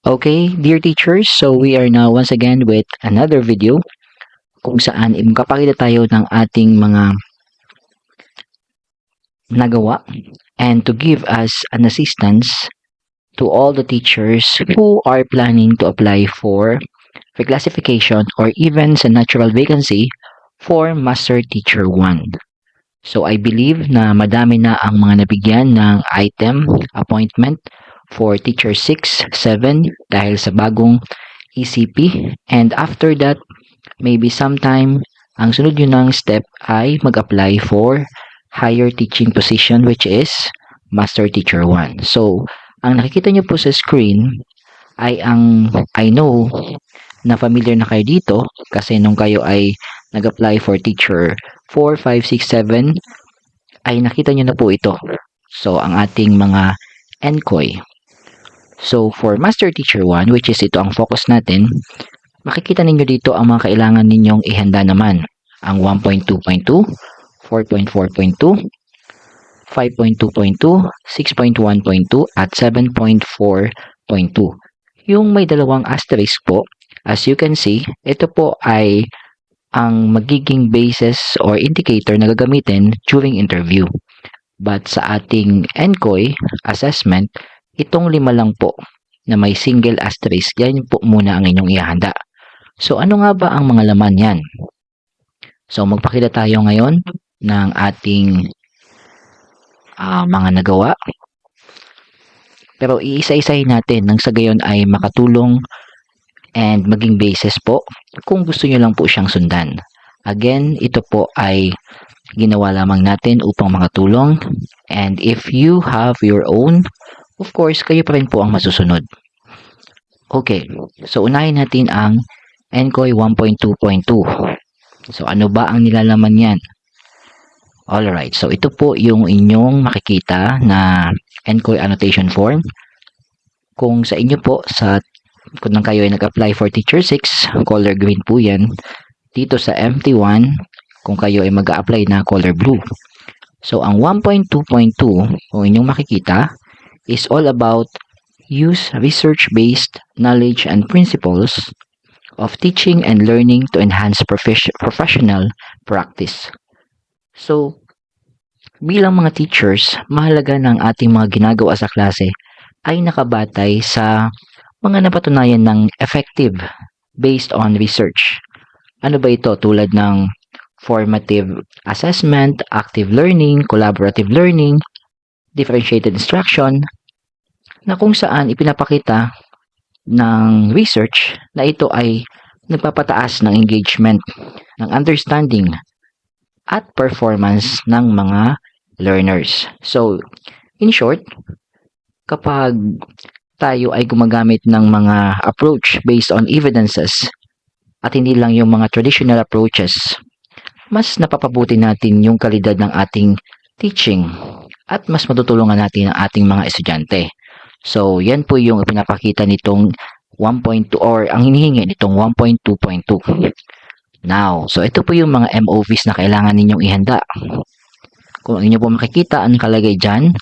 Okay, dear teachers, so we are now once again with another video kung saan magpapakita tayo ng ating mga nagawa and to give us an assistance to all the teachers who are planning to apply for reclassification or even sa natural vacancy for Master Teacher 1. So I believe na madami na ang mga nabigyan ng item appointment for Teacher 6, 7 dahil sa bagong ECP, and after that maybe sometime ang sunod yun ng step ay mag-apply for higher teaching position which is Master Teacher 1. So ang nakikita nyo po sa screen ay I know na familiar na kayo dito kasi nung kayo ay nag-apply for Teacher 4, 5, 6, 7 ay nakita nyo na po ito. So ang ating mga NCOY. So for Master Teacher 1, which is ito ang focus natin, makikita ninyo dito ang mga kailangan ninyong ihanda naman. Ang 1.2.2, 4.4.2, 5.2.2, 6.1.2, at 7.4.2. Yung may dalawang asterisk po, as you can see, ito po ay ang magiging basis or indicator na gagamitin during interview. But sa ating NCOY assessment, itong 5 lang po na may single asterisk, yan po muna ang inyong ihanda. So ano nga ba ang mga laman yan? So magpakita tayo ngayon ng ating mga nagawa. Pero iisa-isahin natin nang sa gayon ay makatulong and maging basis po kung gusto nyo lang po siyang sundan. Again, ito po ay ginawa lamang natin upang makatulong, and if you have your own, of course, kayo pa rin po ang masusunod. Okay, so unahin natin ang NCOY 1.2.2. So ano ba ang nilalaman yan? Alright, so ito po yung inyong makikita na NCOY annotation form. Kung sa inyo po, kung kayo ay nag-apply for Teacher 6, color green po yan. Dito sa MT1, kung kayo ay mag-a-apply na, color blue. So ang 1.2.2, kung inyong makikita, is all about use research-based knowledge and principles of teaching and learning to enhance professional practice. So, bilang mga teachers, mahalaga ng ating mga ginagawa sa klase ay nakabatay sa mga napatunayan ng effective based on research. Ano ba ito? Tulad ng formative assessment, active learning, collaborative learning, differentiated instruction, na kung saan ipinapakita ng research na ito ay nagpapataas ng engagement, ng understanding, at performance ng mga learners. So, in short, kapag tayo ay gumagamit ng mga approach based on evidences at hindi lang yung mga traditional approaches, mas napapabuti natin yung kalidad ng ating teaching at mas matutulungan natin ang ating mga estudyante. So, yan po yung pinapakita nitong 1.2 or ang hinihingi nitong 1.2.2. Now, so ito po yung mga MOVs na kailangan ninyong ihanda. Kung inyo po makikita, ang nakalagay dyan,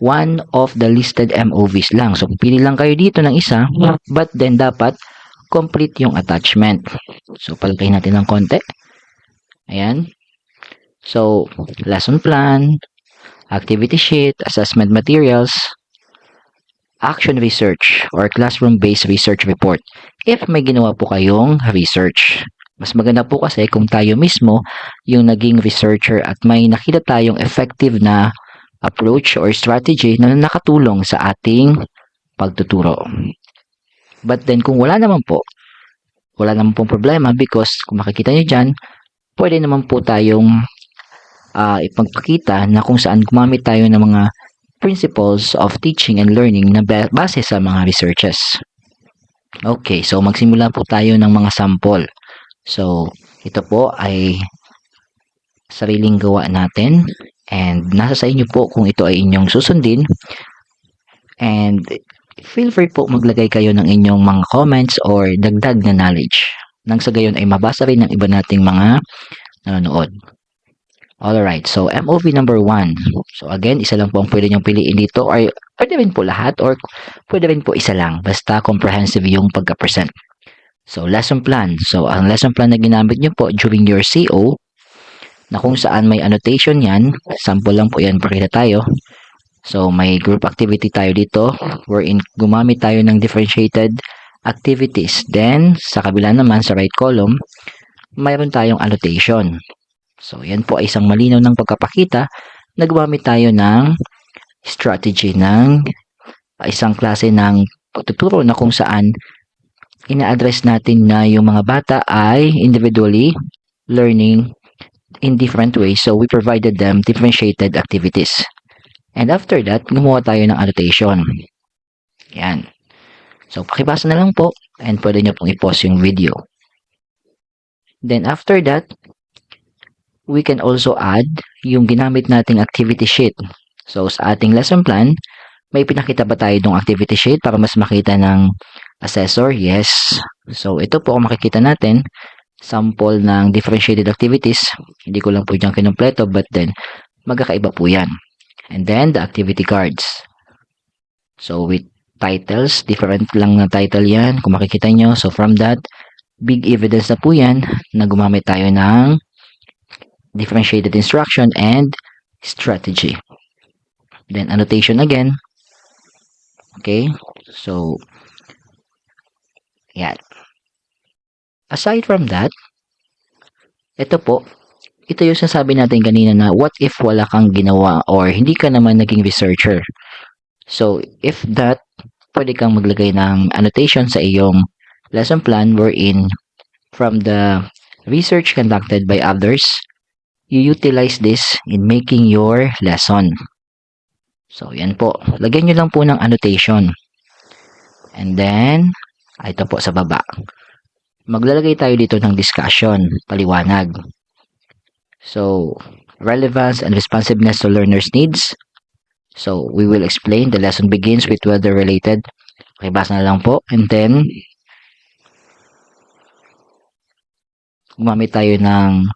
one of the listed MOVs lang. So, pili lang kayo dito ng isa, but then dapat complete yung attachment. So, palagay natin ng konti. Ayan. So, lesson plan, activity sheet, assessment materials, action research, or classroom-based research report. If may ginawa po kayong research. Mas maganda po kasi kung tayo mismo yung naging researcher at may nakita tayong effective na approach or strategy na nakatulong sa ating pagtuturo. But then kung wala naman pong problema, because kung makikita nyo dyan, pwede naman po tayong ipagpakita na kung saan gumamit tayo ng mga principles of teaching and learning na base sa mga researches. Okay, so magsimula po tayo ng mga sample. So, ito po ay sariling gawa natin and nasa sa inyo po kung ito ay inyong susundin, and feel free po maglagay kayo ng inyong mga comments or dagdag na knowledge nang sa gayon ay mabasa rin ng iba nating mga nanonood. Alright, so MOV number 1. So again, isa lang po ang pwede niyong piliin dito or pwede rin po lahat or pwede rin po isa lang. Basta comprehensive yung pagka-present. So lesson plan. So ang lesson plan na ginamit niyo po during your CO na kung saan may annotation yan. Sample lang po yan, pakita tayo. So may group activity tayo dito wherein gumamit tayo ng differentiated activities. Then sa kabila naman sa right column, mayroon tayong annotation. So, yan po ay isang malinaw ng pagkapakita na gumamit tayo ng strategy ng isang klase ng pagtuturo na kung saan ina-address natin na yung mga bata ay individually learning in different ways. So, we provided them differentiated activities. And after that, gumawa tayo ng annotation. Yan. So, pakibasa na lang po and pwede nyo pong i-pause yung video. Then, after that, we can also add yung ginamit nating activity sheet. So, sa ating lesson plan, may pinakita ba tayo ng activity sheet para mas makita ng assessor? Yes. So, ito po kung makikita natin, sample ng differentiated activities. Hindi ko lang po dyan kinumpleto, but then, magkakaiba po yan. And then, the activity cards. So, with titles, different lang na title yan, kung makikita nyo. So, from that, big evidence na po yan na gumamit tayo ng differentiated instruction and strategy. Then annotation again. Okay, so yan. Aside from that, ito yung sinasabi natin kanina na what if wala kang ginawa or hindi ka naman naging researcher. So if that, pwede kang maglagay ng annotation sa iyong lesson plan wherein from the research conducted by others, you utilize this in making your lesson. So, yan po. Lagyan nyo lang po ng annotation. And then, ito po sa baba. Maglalagay tayo dito ng discussion, paliwanag. So, relevance and responsiveness to learners' needs. So, we will explain. The lesson begins with weather-related. Okay, basa na lang po. And then, gumamit tayo ng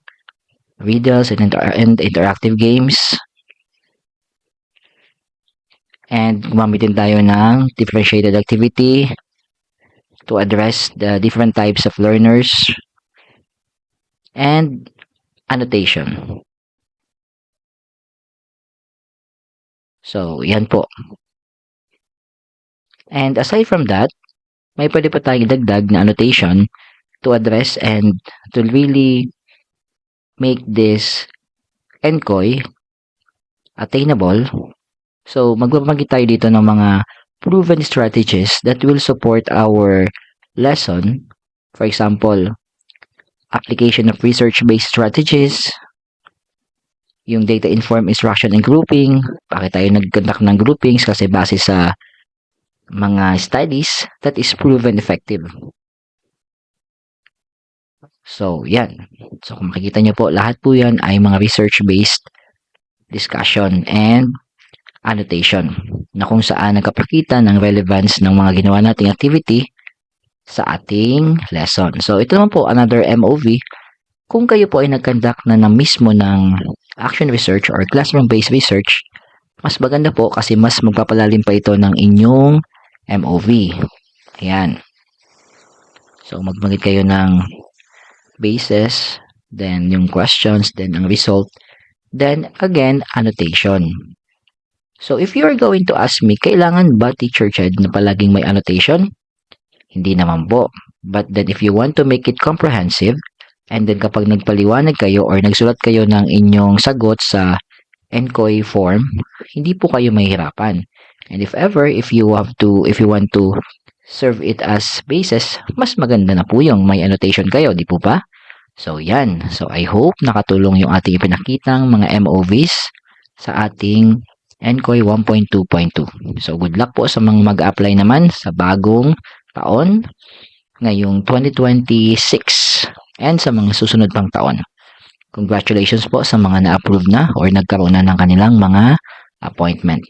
riddles and interactive games. And gumamit din tayo ng differentiated activity to address the different types of learners and annotation. So, yan po. And aside from that, may pwede pa tayong dagdag na annotation to address and to really make this NCOY attainable. So, magbabagay tayo dito ng mga proven strategies that will support our lesson. For example, application of research-based strategies, yung data-informed instruction and grouping. Bakit tayo nag-conduct ng groupings? Kasi base sa mga studies that is proven effective. So, yan. So, kung makikita nyo po, lahat po yan ay mga research-based discussion and annotation na kung saan nagkapakita ng relevance ng mga ginawa nating activity sa ating lesson. So, ito naman po, another MOV. Kung kayo po ay nag-conduct na mismo ng action research or classroom-based research, mas maganda po kasi mas magpapalalim pa ito ng inyong MOV. Ayan. So, magbanggit kayo ng basis, then yung questions, then ang result, then again, annotation. So, if you are going to ask me, kailangan ba Teacher Chad na palaging may annotation? Hindi naman po. But then if you want to make it comprehensive, and then kapag nagpaliwanag kayo or nagsulat kayo ng inyong sagot sa NCOY form, hindi po kayo mahihirapan. And if ever, if you want to serve it as basis, mas maganda na po yung may annotation kayo, di po ba? So, yan. So, I hope nakatulong yung ating ipinakitang mga MOVs sa ating NCOY 1.2.2. So, good luck po sa mga mag-apply naman sa bagong taon, ngayong 2026, and sa mga susunod pang taon. Congratulations po sa mga na-approve na or nagkaroon na ng kanilang mga appointment.